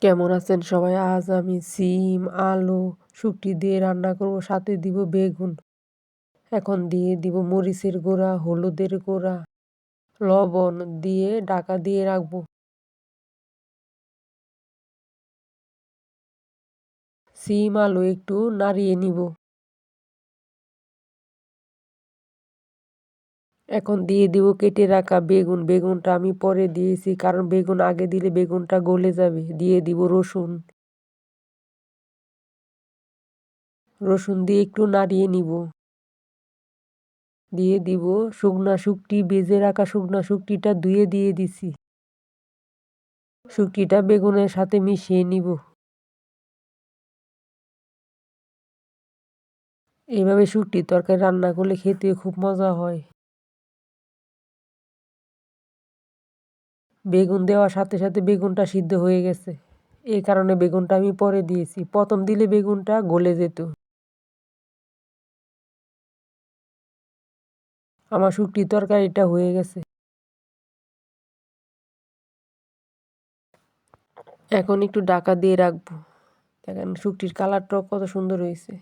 কেমন আছেন সবাই? আজ আমি সিম, আলু, শুঁটি দিয়ে রান্না করব, সাথে দিব বেগুন। এখন দিয়ে দিব মরিচের গুঁড়া, হলুদের গুঁড়া, লবণ দিয়ে ঢাকা দিয়ে রাখবো। সিম, আলু একটু নাড়িয়ে নিব। এখন দিয়ে দিব কেটে রাখা বেগুন। বেগুনটা আমি পরে দিয়েছি কারণ বেগুন আগে দিলে বেগুনটা গলে যাবে। দিয়ে দিব রসুন। রসুন দিয়ে একটু নাড়িয়ে নিব। দিয়ে দিব শুকনা শুঁটি, ভেজে রাখা শুকনা শুঁটিটা ধুয়ে দিয়ে দিছি। শুঁটিটা বেগুনের সাথে মিশিয়ে নিব। এইভাবে শুঁটির তরকারি রান্না করলে খেতে খুব মজা হয়। বেগুন দেওয়ার সাথে সাথে বেগুনটা সিদ্ধ হয়ে গেছে। এই কারণে বেগুনটা আমি পরে দিয়েছি। প্রথম দিলে বেগুনটা গলে যেত। আমার শুঁটির তরকারিটা হয়ে গেছে। এখন একটু ঢাকা দিয়ে রাখবো। দেখেন শুঁটির কালারটাও কত সুন্দর হয়েছে।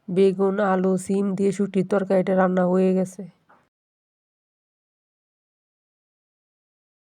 বেগুন, আলু, সিম দিয়ে শুঁটির তরকারিটা রান্না হয়ে গেছে।